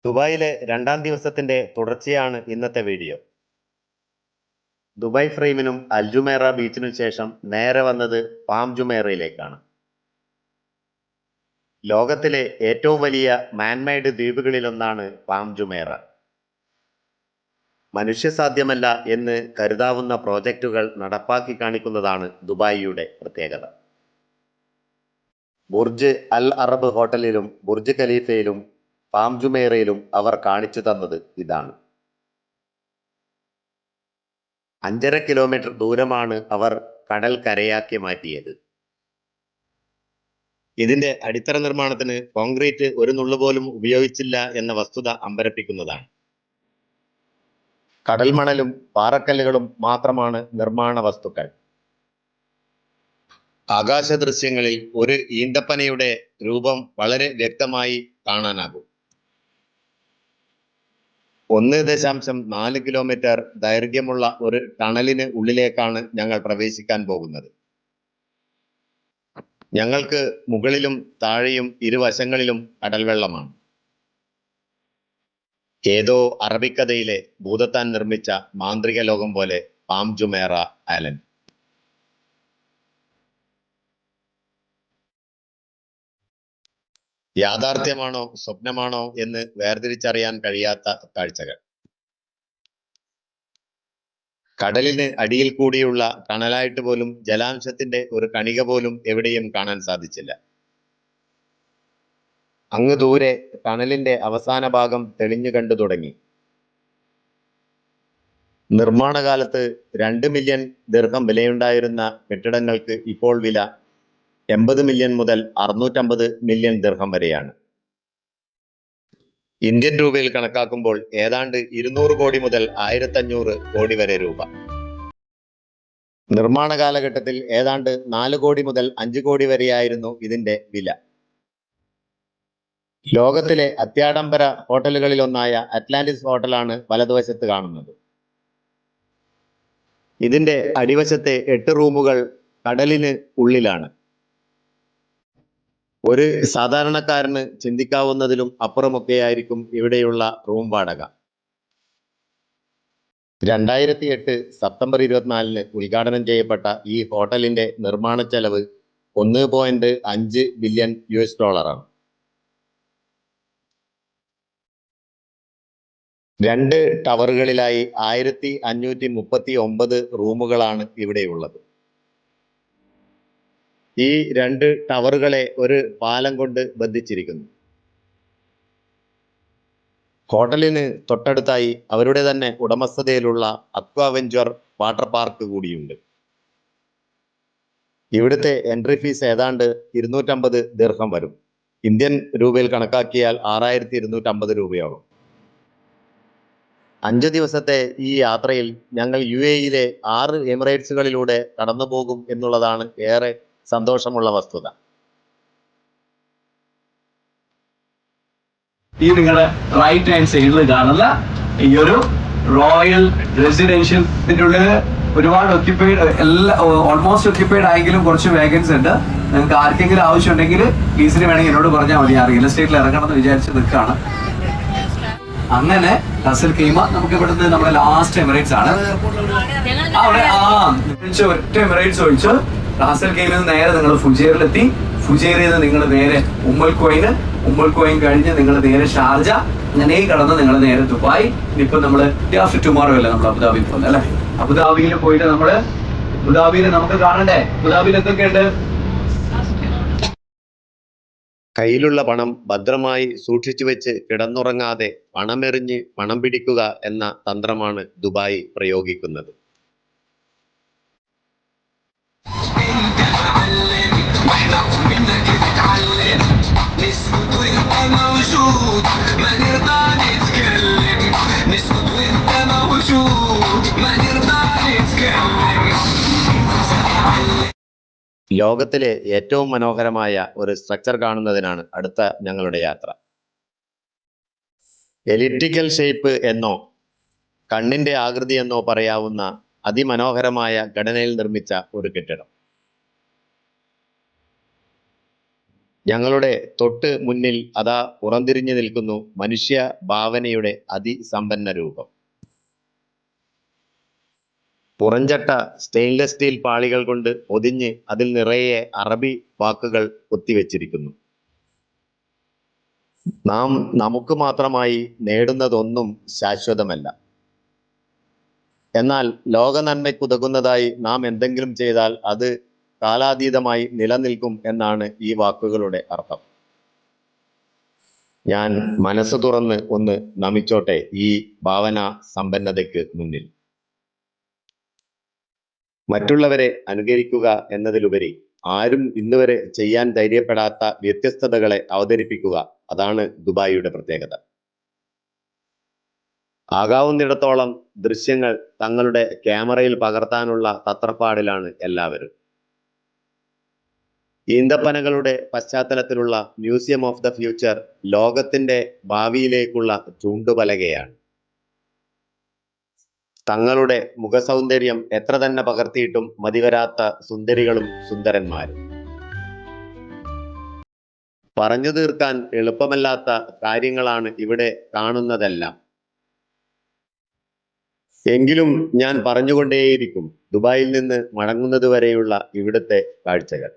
ദുബായിലെ രണ്ടാം ദിവസത്തിന്റെ തുടർച്ചയാണ് ഇന്നത്തെ വീഡിയോ. ദുബായ് ഫ്രെയിമിനും അൽജുമേറ ബീച്ചിനും ശേഷം നേരെ വന്നത് പാം ജുമേറയിലേക്കാണ്. ലോകത്തിലെ ഏറ്റവും വലിയ മാൻമെയ്ഡ് ദ്വീപുകളിലൊന്നാണ് പാം ജുമേറ. മനുഷ്യസാധ്യമല്ല എന്ന് കരുതാവുന്ന പ്രോജക്റ്റുകൾ നടപ്പാക്കി കാണിക്കുന്നതാണ് ദുബായിയുടെ പ്രത്യേകത. ബുർജ് അൽ അറബ് ഹോട്ടലിലും ബുർജ് ഖലീഫയിലും പാം ജുമേറയിലും അവർ കാണിച്ചു തന്നത് ഇതാണ്. 5.5 കിലോമീറ്റർ ദൂരമാണ് അവർ കടൽ കരയാക്കി മാറ്റിയത്. ഇതിന്റെ അടിത്തറ നിർമ്മാണത്തിന് കോൺക്രീറ്റ് ഒരു നുള്ളു പോലും ഉപയോഗിച്ചില്ല എന്ന വസ്തുത അമ്പരപ്പിക്കുന്നതാണ്. കടൽ മണലും പാറക്കല്ലുകളും മാത്രമാണ് നിർമ്മാണ വസ്തുക്കൾ. ആകാശ ദൃശ്യങ്ങളിൽ ഒരു ഈന്തപ്പനയുടെ രൂപം വളരെ വ്യക്തമായി കാണാനാകും. 1.4 കിലോമീറ്റർ ദൈർഘ്യമുള്ള ഒരു ടണലിന് ഉള്ളിലേക്കാണ് ഞങ്ങൾ പ്രവേശിക്കാൻ പോകുന്നത്. ഞങ്ങൾക്ക് മുകളിലും താഴെയും ഇരുവശങ്ങളിലും കടൽവെള്ളമാണ്. ഏതോ അറബിക്കഥയിലെ ഭൂതത്താൻ നിർമ്മിച്ച മാന്ത്രിക ലോകം പോലെ പാം ജുമേറ ഐലൻഡ്. യാഥാർത്ഥ്യമാണോ സ്വപ്നമാണോ എന്ന് വേർതിരിച്ചറിയാൻ കഴിയാത്ത കാഴ്ചകൾ. കടലിന് അടിയിൽ കൂടിയുള്ള ടണലായിട്ട് പോലും ജലാംശത്തിന്റെ ഒരു കണിക പോലും എവിടെയും കാണാൻ സാധിച്ചില്ല. അങ്ങ് ദൂരെ ടണലിന്റെ അവസാന ഭാഗം തെളിഞ്ഞു കണ്ടു തുടങ്ങി. നിർമ്മാണ കാലത്ത് 2 മില്യൺ ദിർഹം വിലയുണ്ടായിരുന്ന കെട്ടിടങ്ങൾക്ക് ഇപ്പോൾ വില 80 മില്യൺ മുതൽ 650 മില്യൺ ദിർഹം വരെയാണ്. ഇന്ത്യൻ രൂപയിൽ കണക്കാക്കുമ്പോൾ ഏതാണ്ട് 200 കോടി മുതൽ 1500 കോടി വരെ രൂപ. നിർമ്മാണ കാലഘട്ടത്തിൽ ഏതാണ്ട് 4 കോടി മുതൽ 5 കോടി വരെയായിരുന്നു ഇതിന്റെ വില. ലോകത്തിലെ അത്യാഡംബര ഹോട്ടലുകളിലൊന്നായ അറ്റ്ലാന്റിസ് ഹോട്ടലാണ് വലതുവശത്ത് കാണുന്നത്. ഇതിന്റെ അടിവശത്തെ 8 റൂമുകൾ കടലിന് ഉള്ളിലാണ്. ഒരു സാധാരണക്കാരന് ചിന്തിക്കാവുന്നതിലും അപ്പുറമൊക്കെയായിരിക്കും ഇവിടെയുള്ള റൂം വാടക. 2008 സെപ്റ്റംബർ 24 ഉദ്ഘാടനം ചെയ്യപ്പെട്ട ഈ ഹോട്ടലിന്റെ നിർമ്മാണ ചെലവ് $1.5 ബില്യൺ ആണ്. 2 ടവറുകളിലായി 1539 റൂമുകളാണ് ഇവിടെയുള്ളത്. ഈ 2 ടവറുകളെ ഒരു പാലം കൊണ്ട് ബന്ധിച്ചിരിക്കുന്നു. ഹോട്ടലിന് തൊട്ടടുത്തായി അവരുടെ തന്നെ ഉടമസ്ഥതയിലുള്ള അക്വാവെഞ്ചർ വാട്ടർ പാർക്ക് കൂടിയുണ്ട്. ഇവിടുത്തെ എൻട്രി ഫീസ് ഏതാണ്ട് 250 ദിർഹം വരും. ഇന്ത്യൻ രൂപയിൽ കണക്കാക്കിയാൽ 6250 രൂപയാകും. 5 ദിവസത്തെ ഈ യാത്രയിൽ ഞങ്ങൾ UAE-യിലെ 6 എമിറേറ്റ്സുകളിലൂടെ കടന്നു പോകും എന്നുള്ളതാണ് ഏറെ സന്തോഷമുള്ള വസ്തുത. ഈ നിങ്ങളുടെ റൈറ്റ് ഹാൻഡ് സൈഡിൽ കാണുന്ന ഈ ഒരു റോയൽ റെസിഡൻഷ്യൽ, ഇതിൻ്റെ ഉള്ളിൽ ഒരുപാട് ഒക്യുപ്പൈഡ്, ഓൾമോസ്റ്റ് ഒക്യുപ്പൈഡ് ആയെങ്കിലും കുറച്ച് വേക്കൻസി ഉണ്ട്. നിങ്ങൾക്ക് ആർക്കെങ്കിലും ആവശ്യമുണ്ടെങ്കിൽ ഈസിലി വേണമെങ്കിൽ എന്നോട് പറഞ്ഞാൽ മതി. ഞാൻ റിയൽ എസ്റ്റേറ്റിൽ ഇറങ്ങണം എന്ന് വിചാരിച്ച് നിൽക്കുകയാണ്. അങ്ങനെ റാസൽ ഖൈമ നമുക്ക് ഇവിടുന്ന് നമ്മുടെ ലാസ്റ്റ് എമിറേറ്റ്സ് ആണ്. അവിടെ ഒറ്റ എമിറേറ്റ്സ് ഒഴിച്ച് റാസൽ ഖൈമയിൽ നിന്ന് നേരെ നിങ്ങൾ ഫുജൈറിലെത്തി. ഫുജൈറിൽ നിന്ന് നിങ്ങൾ നേരെ ഉമ്മുൽ കോയിൻ കഴിഞ്ഞ് നിങ്ങൾ നേരെ ഷാർജ, അങ്ങനെ കടന്ന് നിങ്ങൾ നേരെ ദുബായ്. ഇനിയിപ്പോ നമ്മള് ആഫ്റ്റർ ടുമോറോ അല്ലേ നമ്മൾ അബുദാബിയിൽ പോകുന്നത് അല്ലെ. അബുദാബിയിൽ പോയിട്ട് നമ്മള് അബുദാബിയിൽ നമുക്ക് കാണണ്ടേ, അബുദാബിയിൽ എന്തൊക്കെയുണ്ട്? കയ്യിലുള്ള പണം ഭദ്രമായി സൂക്ഷിച്ചു വെച്ച് കിടന്നുറങ്ങാതെ പണമെറിഞ്ഞ് പണം പിടിക്കുക എന്ന തന്ത്രമാണ് ദുബായ് പ്രയോഗിക്കുന്നത്. ലോകത്തിലെ ഏറ്റവും മനോഹരമായ ഒരു സ്ട്രക്ചർ കാണുന്നതിനാണ് അടുത്ത ഞങ്ങളുടെ യാത്ര. എലിപ്റ്റിക്കൽ ഷേപ്പ് എന്നോ കണ്ണിന്റെ ആകൃതി എന്നോ പറയാവുന്ന അതിമനോഹരമായ ഘടനയിൽ നിർമ്മിച്ച ഒരു കെട്ടിടം. ഞങ്ങളുടെ തൊട്ട് മുന്നിൽ അതാ പുറംതിരിഞ്ഞു നിൽക്കുന്നു മനുഷ്യ ഭാവനയുടെ അതിസമ്പന്ന രൂപം. പുറംചട്ട സ്റ്റെയിൻലെസ് സ്റ്റീൽ പാളികൾ കൊണ്ട് പൊതിഞ്ഞ് അതിൽ നിറയെ അറബി വാക്കുകൾ കൊത്തിവെച്ചിരിക്കുന്നു. നാം നമുക്ക് മാത്രമായി നേടുന്നതൊന്നും ശാശ്വതമല്ല. എന്നാൽ ലോക നന്മയ്ക്കുതകുന്നതായി നാം എന്തെങ്കിലും ചെയ്താൽ അത് കാലാതീതമായി നിലനിൽക്കും എന്നാണ് ഈ വാക്കുകളുടെ അർത്ഥം. ഞാൻ മനസ്സ് തുറന്ന് ഒന്ന് നമിച്ചോട്ടെ ഈ ഭാവനാ സമ്പന്നതയ്ക്ക് മുന്നിൽ. മറ്റുള്ളവരെ അനുകരിക്കുക എന്നതിലുപരി ആരും ഇന്നുവരെ ചെയ്യാൻ ധൈര്യപ്പെടാത്ത വ്യത്യസ്തതകളെ അവതരിപ്പിക്കുക, അതാണ് ദുബായിയുടെ പ്രത്യേകത. ആകാവുന്നിടത്തോളം ദൃശ്യങ്ങൾ തങ്ങളുടെ ക്യാമറയിൽ പകർത്താനുള്ള തത്രപ്പാടിലാണ് എല്ലാവരും. ഈന്തപ്പനകളുടെ പശ്ചാത്തലത്തിലുള്ള മ്യൂസിയം ഓഫ് ദ ഫ്യൂച്ചർ ലോകത്തിന്റെ ഭാവിയിലേക്കുള്ള ചൂണ്ടുപലകയാണ്. തങ്ങളുടെ മുഖസൗന്ദര്യം എത്ര തന്നെ പകർത്തിയിട്ടും മതിവരാത്ത സുന്ദരികളും സുന്ദരന്മാരും. പറഞ്ഞു തീർക്കാൻ എളുപ്പമല്ലാത്ത കാര്യങ്ങളാണ് ഇവിടെ കാണുന്നതെല്ലാം. എങ്കിലും ഞാൻ പറഞ്ഞുകൊണ്ടേയിരിക്കും ദുബായിൽ നിന്ന് മടങ്ങുന്നത് വരെയുള്ള ഇവിടുത്തെ കാഴ്ചകൾ.